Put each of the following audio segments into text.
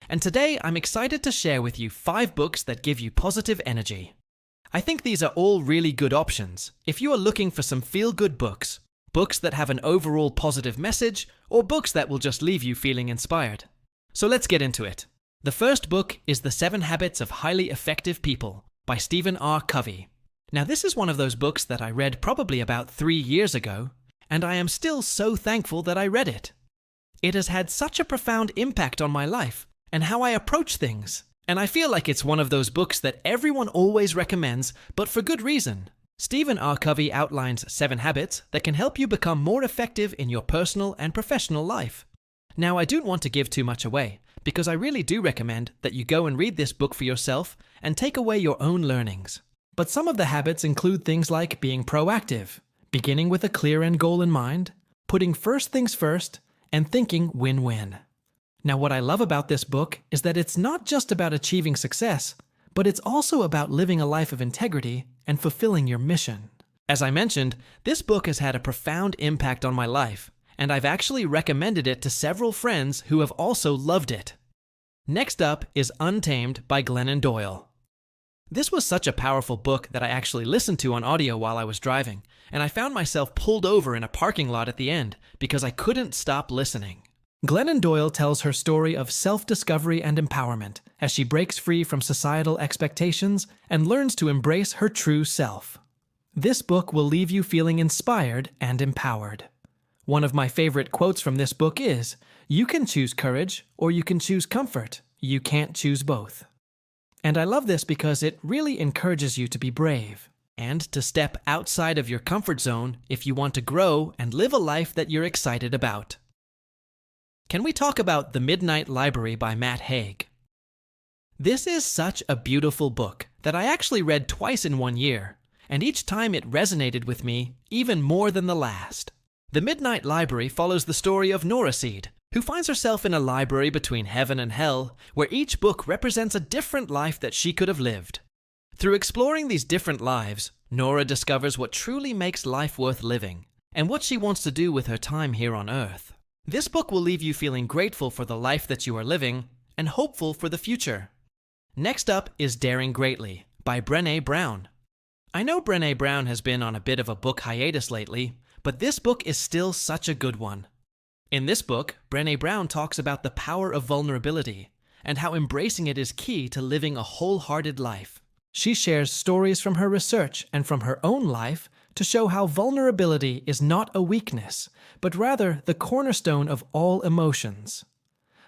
and today I'm excited to share with you 5 books that give you positive energy. I think these are all really good options if you are looking for some feel-good books, books that have an overall positive message, or books that will just leave you feeling inspired. So let's get into it. The first book is The 7 Habits of Highly Effective People by Stephen R. Covey. Now, this is one of those books that I read probably about 3 years ago, and I am still so thankful that I read it. It has had such a profound impact on my life and how I approach things, and I feel like it's one of those books that everyone always recommends, but for good reason. Stephen R. Covey outlines 7 habits that can help you become more effective in your personal and professional life. Now, I don't want to give too much away, because I really do recommend that you go and read this book for yourself and take away your own learnings. But some of the habits include things like being proactive, beginning with a clear end goal in mind, putting first things first, and thinking win-win. Now, what I love about this book is that it's not just about achieving success, but it's also about living a life of integrity and fulfilling your mission. As I mentioned, this book has had a profound impact on my life, and I've actually recommended it to several friends who have also loved it. Next up is Untamed by Glennon Doyle. This was such a powerful book that I actually listened to on audio while I was driving, and I found myself pulled over in a parking lot at the end because I couldn't stop listening. Glennon Doyle tells her story of self-discovery and empowerment as she breaks free from societal expectations and learns to embrace her true self. This book will leave you feeling inspired and empowered. One of my favorite quotes from this book is, "You can choose courage or you can choose comfort. You can't choose both." And I love this because it really encourages you to be brave and to step outside of your comfort zone if you want to grow and live a life that you're excited about. Can we talk about The Midnight Library by Matt Haig? This is such a beautiful book that I actually read twice in 1 year, and each time it resonated with me even more than the last. The Midnight Library follows the story of Nora Seed, who finds herself in a library between heaven and hell, where each book represents a different life that she could have lived. Through exploring these different lives, Nora discovers what truly makes life worth living, and what she wants to do with her time here on Earth. This book will leave you feeling grateful for the life that you are living, and hopeful for the future. Next up is Daring Greatly by Brené Brown. I know Brené Brown has been on a bit of a book hiatus lately, but this book is still such a good one. In this book, Brené Brown talks about the power of vulnerability and how embracing it is key to living a wholehearted life. She shares stories from her research and from her own life to show how vulnerability is not a weakness, but rather the cornerstone of all emotions.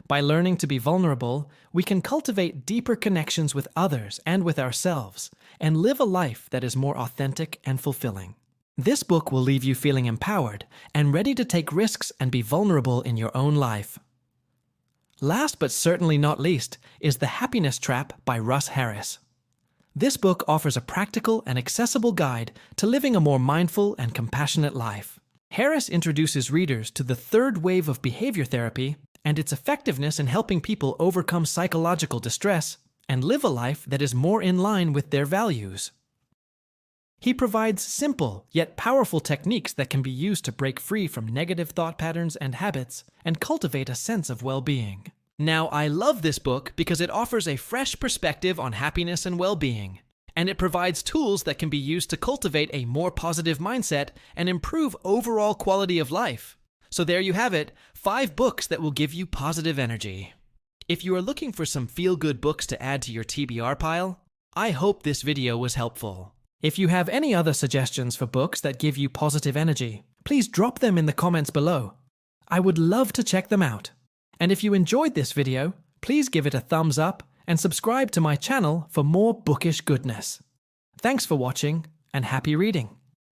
By learning to be vulnerable, we can cultivate deeper connections with others and with ourselves, and live a life that is more authentic and fulfilling. This book will leave you feeling empowered and ready to take risks and be vulnerable in your own life. Last but certainly not least is The Happiness Trap by Russ Harris. This book offers a practical and accessible guide to living a more mindful and compassionate life. Harris introduces readers to the third wave of behavior therapy and its effectiveness in helping people overcome psychological distress and live a life that is more in line with their values. He provides simple yet powerful techniques that can be used to break free from negative thought patterns and habits and cultivate a sense of well-being. Now, I love this book because it offers a fresh perspective on happiness and well-being, and it provides tools that can be used to cultivate a more positive mindset and improve overall quality of life. So there you have it, 5 books that will give you positive energy. If you are looking for some feel-good books to add to your TBR pile, I hope this video was helpful. If you have any other suggestions for books that give you positive energy, please drop them in the comments below. I would love to check them out. And if you enjoyed this video, please give it a thumbs up and subscribe to my channel for more bookish goodness. Thanks for watching and happy reading.